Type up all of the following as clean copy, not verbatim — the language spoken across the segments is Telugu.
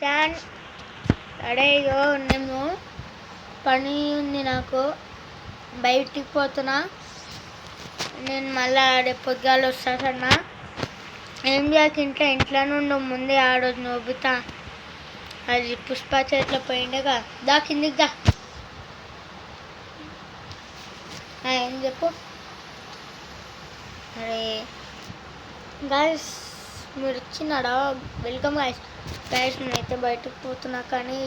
స్టాండ్ అడేయో నేను పని ఉంది, నాకు బయటికి పోతున్నా. నేను మళ్ళీ రేపు పొద్దుగాల వస్తానన్నా. ఏం చేయక ఇంట్లో నుండి ముందే ఆడొద్దు నవ్వుతా. అది పుష్ప చేతిలో పోయిండేగా. దా కిందికి దా. ఏం చెప్పు. అరే గాయస్ మీరు వచ్చినాడా? Welcome guys. గాయస్ నేనైతే బయటకు పోతున్నా, కానీ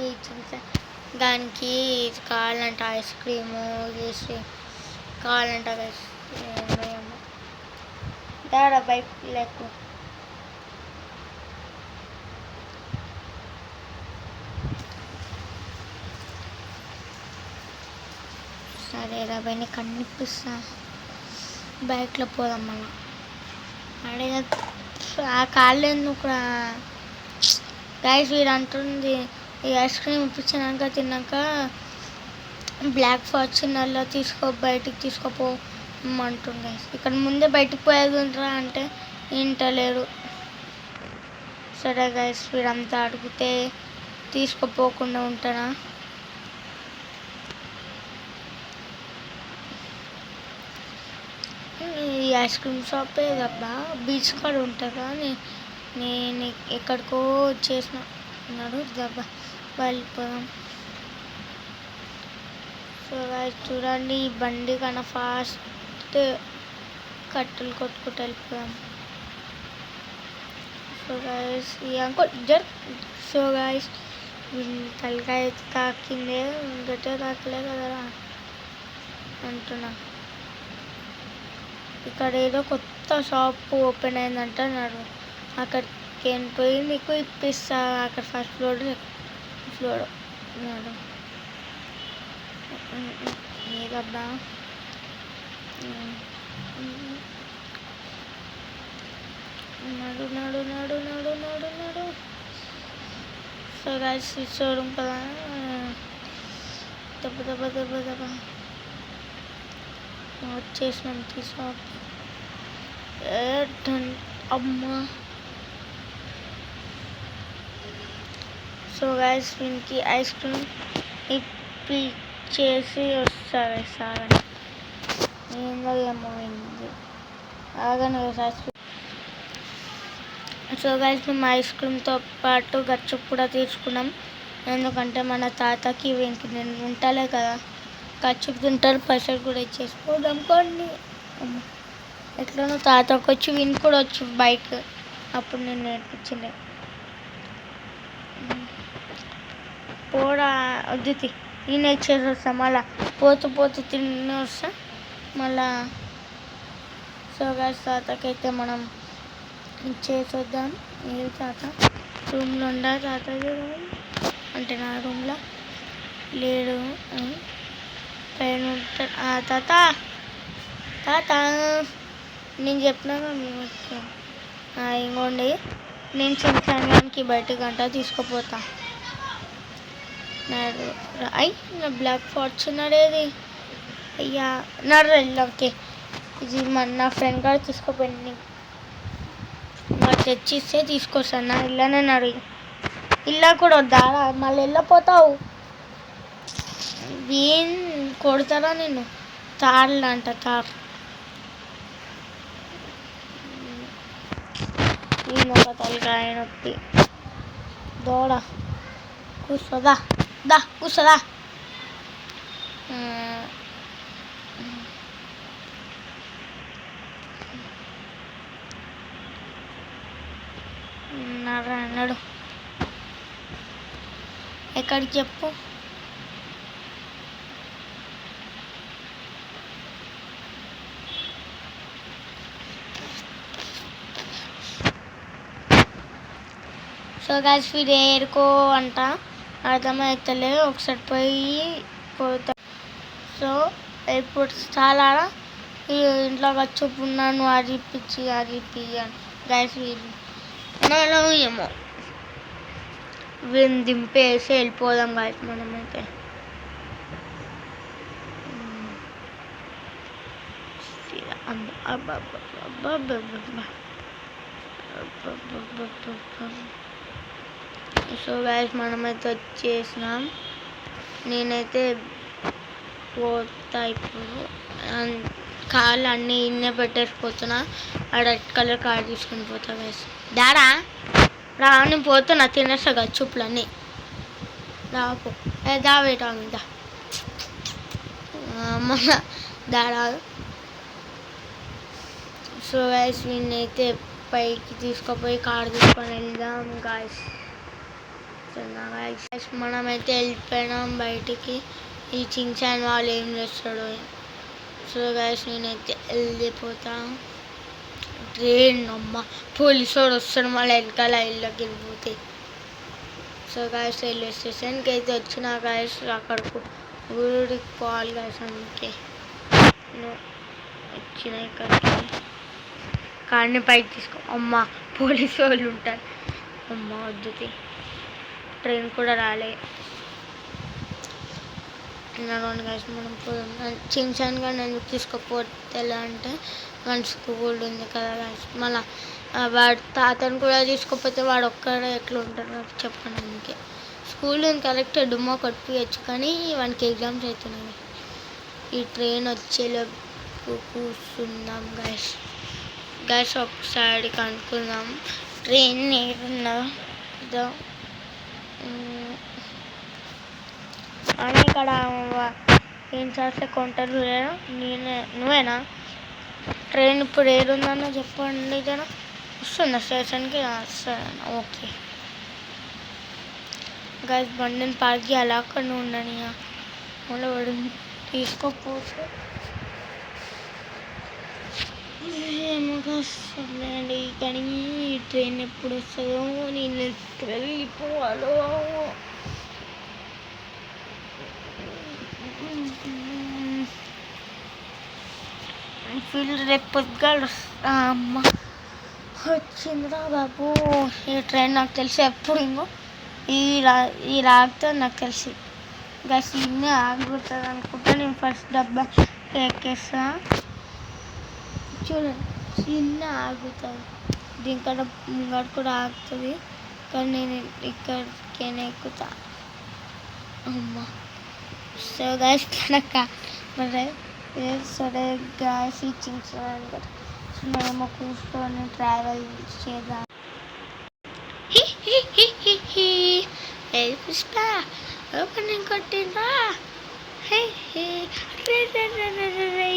దానికి కావాలంట ఐస్ క్రీము చేసి కావాలంట గాయస్. దాడా బైక్ లేకు. సరే రాబాయ్ కనిపిస్తా. బైక్లో పోదాం మనం. అడే ఆ కాళ్ళు ఎందుకు గాయస్. వీడు అంటుంది ఈ ఐస్ క్రీమ్ ఇప్పించినాక తిన్నాక బ్లాక్ ఫార్చునర్లో బయటికి తీసుకోపోమంటుంది గాయస్. ఇక్కడ ముందే బయటికి పోయేది ఉంటారా అంటే వింటలేరు. సరే గాయస్ వీడంతా అడిగితే తీసుకుపోకుండా ఉంటానా? ఈ ఐస్ క్రీమ్ షాపే కదా బీచ్ కాడ ఉంటుంది, కానీ నేను ఎక్కడికో వచ్చేసినాడు. దబ్బా వెళ్ళిపోదాం. సో గాయస్ చూడండి, ఈ బండి కన్నా ఫాస్ట్ కట్టెలు కొట్టుకుంటూ వెళ్ళిపోదాం. సో గాయస్ ఈ అంకుల్ సో గాయస్ తలకాయ తాకిందే, గట్టిగా తాకలే కదరా అంటున్నా. ఇక్కడ ఏదో కొత్త షాప్ ఓపెన్ అయిందంటున్నారు. అక్కడికి పోయి నీకు ఇప్పిస్తా. అక్కడ ఫస్ట్ ఫ్లోర్ ఏదబ్బా నడు నడు నడు నడు నడు నడు. సో గాయస్ షోరూమ్ కదా. దెబ్బ దెబ్బ దెబ్బ దెబ్బ వచ్చేసినాం షాప్. అమ్మా. సో గాయస్ వీనికి ఐస్ క్రీమ్ ఇప్పించేసి వస్తారు సార్. ఏందో ఏమో అయింది ఆగని ఐస్ క్రీమ్. సో గాయస్ మేము ఐస్ క్రీమ్తో పాటు గచ్చుప్ కూడా తీసుకున్నాం. ఎందుకంటే మన తాతకి వీనికి నేను ఉంటాలే కదా, గచ్చుప్ తింటారు, పైసలు కూడా ఇచ్చేసిపోదాం. కొన్ని ఎట్లనో తాతకు వచ్చి వీనికి కూడా వచ్చు బైక్, అప్పుడు నేను నేర్పించిండే. పోడా వద్దుతి నేను ఇచ్చేసి వస్తా. మళ్ళా పోతూ తిని వస్తా మళ్ళా. సో గాయస్ తాతకైతే మనం ఇచ్చేసి వద్దాం. ఏ తాత రూమ్లో ఉండా? తాతది రూమ్ అంటే నా రూమ్లో లేడు, పైన ఉంటాడు. తాత తాత నేను చెప్పినాగా మేము ఇంకోండి, నేను చిన్న సమయానికి బయట గంట తీసుకుపోతా. నా బ్లాక్ ఫార్చునర్ ఏది? అయ్యా ఓకే, ఇది నా ఫ్రెండ్ గారు తీసుకుపోయింది. మరి తెచ్చిస్తే తీసుకొస్తాను. నా ఇల్లనే అడిగి ఇల్లా కూడా వద్దా? మళ్ళీ వెళ్ళిపోతావు. వీన్ కొడతారా నిన్ను? తార్లు అంట తార్. ఒక తలకాయ నొప్పి. దోడ కూర్చోదా కూర్చోదా. అన్నాడు ఎక్కడికి చెప్పు. సో గాయస్ వీడు ఏరుకో అంట అర్థమవుతలే. ఒకసారి పోతా. సో ఇప్పుడు చాలా ఇంట్లో వచ్చుకున్నాను. అది ఇప్పించి గాయస్ వీడు ఏమో వీడిని దింపేసి వెళ్ళిపోదాం గాయస్ మనమైతే. సో గైస్ మనమైతే వచ్చేసినాం. నేనైతే పోతా ఇప్పుడు. కాళ్ళు అన్నీ ఇన్నే పెట్టేసిపోతున్నా. ఆ రెడ్ కలర్ కార్ తీసుకుని పోతా గైస్. డాడా రా, నేను పోతున్నా. తినేస్తా గచ్చుప్పులన్నీ. రాకు దా వేటా మీద మన డాడా. సో గైస్ వీళ్ళైతే పైకి తీసుకుపోయి కార్ తీసుకొని వెళ్దాం గాయస్. మనమైతే వెళ్ళిపోయినాం బయటికి. ఈ చించాన్ వాళ్ళు ఏం చేస్తాడో. సో గైస్ నేనైతే వెళ్ళిపోతాను. ట్రైన్ అమ్మ పోలీసు వాడు వస్తాడు మళ్ళీ వెనకాల ఇళ్ళకి వెళ్ళిపోతే. సో గైస్ రైల్వే స్టేషన్కి అయితే వచ్చిన గైస్. అక్కడికి ఊరికి పోవాలి గైస్. అందుకే వచ్చిన ఇక్కడికి. కార్ని పైకి తీసుకో. అమ్మ పోలీసు వాళ్ళు ఉంటారు. అమ్మ వద్దుతి. ట్రైన్ కూడా రాలే. నడవండి గైస్ మనం పోదాం. చించాన్గా నేను తీసుకుపోతే ఎలా అంటే మన స్కూల్ ఉంది కదా గైస్. మళ్ళీ వాడు తాతను కూడా తీసుకుపోతే వాడు ఒక్కడే ఎట్లా ఉంటారు నాకు చెప్పండి. అందుకే స్కూల్ ఉంది కరెక్ట్ డుమ్మా కొట్టియచ్చు కానీ వానికి ఎగ్జామ్స్ అవుతున్నాయి. ఈ ట్రైన్ వచ్చేలోపు కూర్చుందాం గైస్. గైస్ ఒకసారి కనుక్కుందాం ట్రైన్ ఏడున్నదో అని. ఇక్కడ ఏం చేస్తే కొంటారు నువ్వేనా? ట్రైన్ ఇప్పుడు ఏడుందన్న చెప్పండి జన. వస్తుందా స్టేషన్కి? వస్తుందన్న. ఓకే గైస్ బండిని పార్క్ చేయాలి. అక్కడ ఉండని మళ్ళీ వాడు తీసుకోపోతే ఏమో వస్తుందండి. కానీ ట్రైన్ ఎప్పుడు వస్తుందో నేను వెళ్ళిపోవాలో. ఫీల్ రేపు పొద్దుగాలు అమ్మ వచ్చిందిరా బాబు. ఈ ట్రైన్ నాకు తెలిసి ఎప్పుడు ఇంకో ఈ రాగుతో నాకు తెలిసి గస్ ఇన్నే ఆగుతుంది అనుకుంటా. నేను ఫస్ట్ డబ్బా ఎక్కేస్తా చూడండి. ఇన్నే ఆగుతుంది. దీనికన్నా ముంగడు కూడా ఆగుతుంది కానీ నేను ఇక్కడికైనా ఎక్కుతా. అమ్మ సో గైస్ కనుక మరి సరే గైస్ ఇచ్చించాను కదా. మేము కూర్చొని ట్రావెల్ చేద్దాం. పుష్ప ఓపెనింగ్ కొట్టిందా?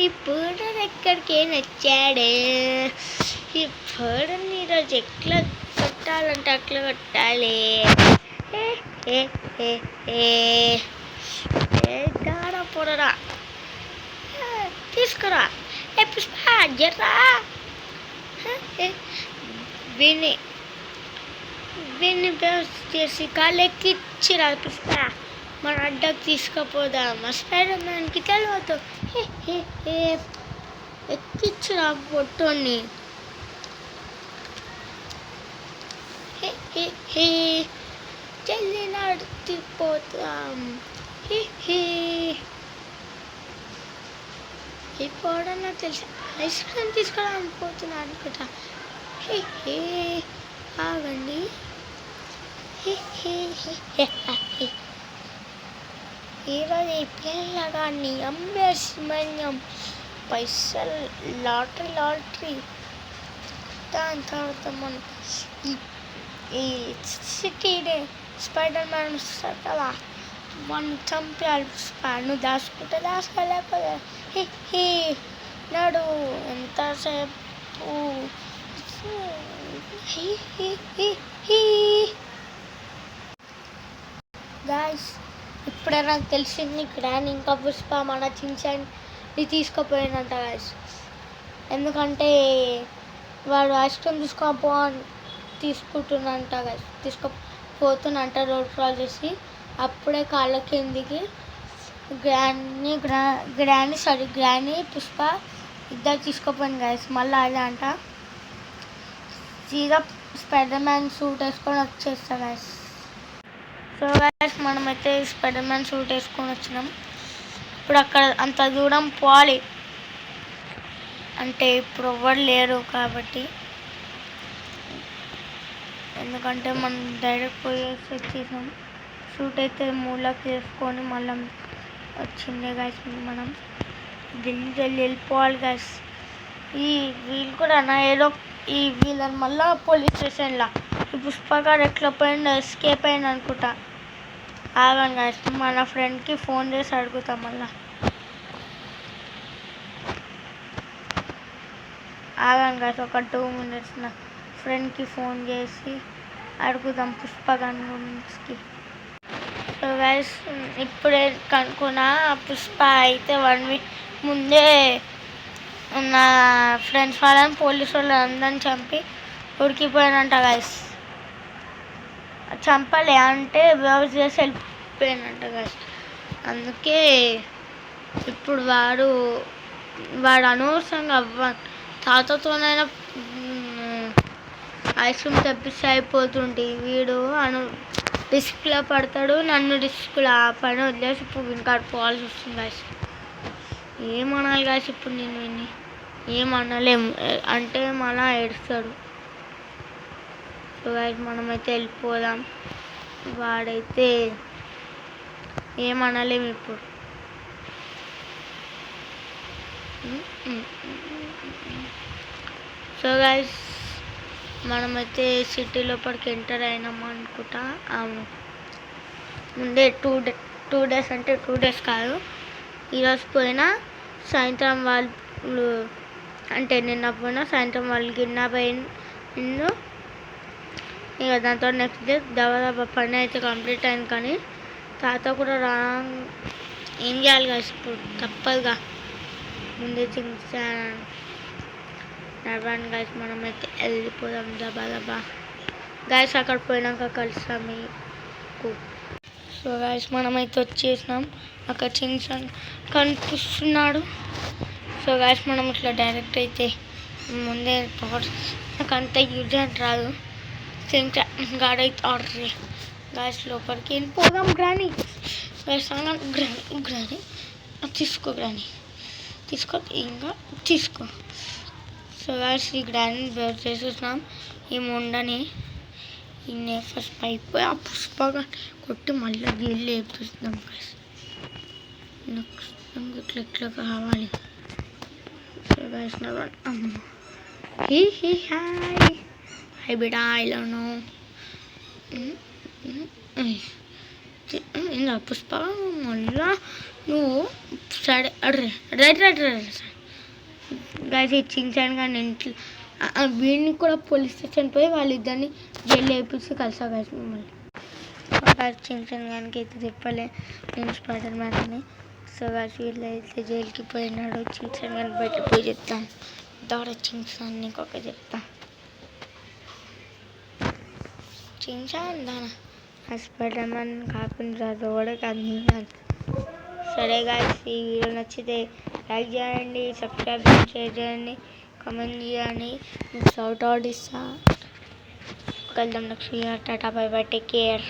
ఇప్పుడు ఎక్కడికి నచ్చాడే. ఇప్పుడు ఈరోజు ఎట్లా కొట్టాలంటే అట్లా కొట్టాలి. దాడా పొడరా తీసుకురా. పుష్ప జర్రా. విని చేసి కాళ్ళు ఎక్కిచ్చిరా పుష్ప. మన అడ్డకు తీసుకుపోదాం. స్పైడర్ మ్యాన్కి తెలియదు. ఎక్కిచ్చిరా పొట్టోని. జల్దీ నడిచిపోతాం. ఇప్పుడు నాకు తెలిసి ఐస్ క్రీమ్ తీసుకోవడానికి పోతున్నా అనుకుంటా. ఆగండి. ఈరోజు ఈ పిల్లగాన్ని అమ్మేసిమన్యం పైసలు లాటరీ. దాని తర్వాత మనం ఈ సిటీనే స్పైడర్ మ్యాన్ వస్తారు కదా మనం చంపేయాలి. నువ్వు దాచుకోలేకపోతే నాడు ఎంతసేపు గాయస్. ఇప్పుడే నాకు తెలిసింది గ్రాండ్ ఇంకా పుష్ప మన చించాన్ని తీసుకుపోయినంట గాయస్. ఎందుకంటే వాడు ఐస్ క్రీమ్ తీసుకుంటున్నంట గాయస్. తీసుకుపోతున్నంట రోడ్ క్రాస్ చేసి. అప్పుడే కాళ్ళ కిందికి గ్రాండ్ పుష్ప ఇద్దరు తీసుకుపోయింది గాయస్. మళ్ళీ అదే అంట సీదా స్పైడర్ మ్యాన్ సూట్ వేసుకొని వచ్చేస్తా గాయస్. సో గాయస్ మనమైతే స్పైడర్ మ్యాన్ సూట్ వేసుకొని వచ్చినాం. ఇప్పుడు అక్కడ అంత దూరం పోవాలి అంటే ఇప్పుడు ఎవ్వరు లేరు కాబట్టి ఎందుకంటే మనం డైరెక్ట్ పోయేసి వచ్చేసాం. షూట్ అయితే మూలకి వేసుకొని మళ్ళీ వచ్చిందే గాయస్. మనం జల్దీ వెళ్ళిపోవాలి గాయస్. ఈ వీళ్ళు కూడా ఏదో ఈ వీళ్ళని మళ్ళీ పోలీస్ స్టేషన్లో ఈ పుష్పగాడు ఎట్లా పోయిందో ఎస్కేప్ అయింది అనుకుంటా. ఆగండి గాయస్, మన ఫ్రెండ్కి ఫోన్ చేసి అడుగుతాం. మళ్ళీ ఆగండి గాయస్, ఒక 2 minutes నా ఫ్రెండ్కి ఫోన్ చేసి అడుగుదాం పుష్పగాడి గురించి. సో గాయస్, ఇప్పుడే కనుక్కున్నా పుష్ప అయితే 1 week ముందే నా ఫ్రెండ్స్ వాళ్ళని పోలీసు వాళ్ళు అందరిని చంపి ఉరికిపోయానంట గాయస్. చంపలే అంటే బ్లౌజ్ చేసి వెళ్ళిపోయానంట గాయస్. అందుకే ఇప్పుడు వాడు అనవసరంగా తాతతోనైనా ఐస్ క్రీమ్ తెప్పిస్తే అయిపోతుంటే వీడు రిస్క్లో పడతాడు, నన్ను రిస్క్లో ఆ పని వదిలేసి ఇప్పుడు ఇంకా పోవాల్సి వస్తుంది గాయస్. ఏమనాలి గాయస్ ఇప్పుడు నేను విని ఏమనలేము అంటే మళ్ళా ఏడుస్తాడు. సో గాయస్ మనమైతే వెళ్ళిపోదాం. వాడైతే ఏమనలేము ఇప్పుడు. సో గాయస్ మనమైతే సిటీ లోపలికి ఎంటర్ అయినాము అనుకుంటా. అవును, ముందే 2 days అంటే 2 days కాదు, ఈరోజు పోయినా సాయంత్రం వాళ్ళు అంటే నిన్న పోయినా సాయంత్రం వాళ్ళు కిడ్నాప్ అయిండు. ఇక దాంతో నెక్స్ట్ డే దబా పని అయితే కంప్లీట్ అయింది. కానీ తాత కూడా ఏం చేయాలి గాయస్ ఇప్పుడు తప్పదుగా, ముందే నడవండి గాయస్, మనమైతే వెళ్ళిపోదాం దబా గాయస్. అక్కడ పోయినాక కలుస్తాం మీకు. సో గాయస్ మనమైతే వచ్చేసినాం. అక్కడ చింగ్సాన్ కనిపిస్తున్నాడు. సో గాయస్ మనం ఇట్లా డైరెక్ట్ అయితే ముందే నాకు అంత యూజ్ అని రాదు. చింగ్సాన్ గాడైతే ఆర్డర్ గాయస్ లోపలికి వెళ్ళిపోదాం. గ్రాని గాయస్ గ్రాని తీసుకో, గ్రాని తీసుకో, ఇంకా తీసుకో. సో గాయస్ ఈ గ్రాని బేర్ చేసేసినాం. ఈ ముండని ఈ ఫస్ట్ పైప్ ఆ పుష్పగా కొట్టి మళ్ళీ జైలు వేపిస్తున్నాం గాయస్. నాకు ఇట్లా కావాలి. సో గాయస్ అమ్మ హాయ్ బిడా ఇలాను ఇంకా పుష్ప మళ్ళా నువ్వు సరే రైట్ గాయస్. ఈ చింగ్సాన్ కానీ ఇంట్లో వీడిని కూడా పోలీస్ స్టేషన్ పోయి వాళ్ళిద్దరిని జైలు వేయించి కలిసా గాయస్ మిమ్మల్ని. చింగ్సాన్ గానికి అయితే చెప్పలే నేను స్పైడర్ మ్యాన్ అని. సో గాయస్ వీళ్ళు అయితే జైలుకి పోయినాడు. చింగ్సాన్ కానీ బయట పోయి చెప్తాను. దౌడ చింగ్సాన్ నీకు ఒక చెప్తా. చింగ్సాన్ దానా స్పైడర్ మ్యాన్ కాకుండా కూడా కాదు. సరే గాయస్, ఈ వీడియో నచ్చితే లైక్ చేయండి, సబ్స్క్రైబ్ షేర్ చేయండి, కామెంట్ చేయండి. మీకు షౌట్ అవుట్ ఇస్తా. కలుద్దాం next video. Tata bye by, take care.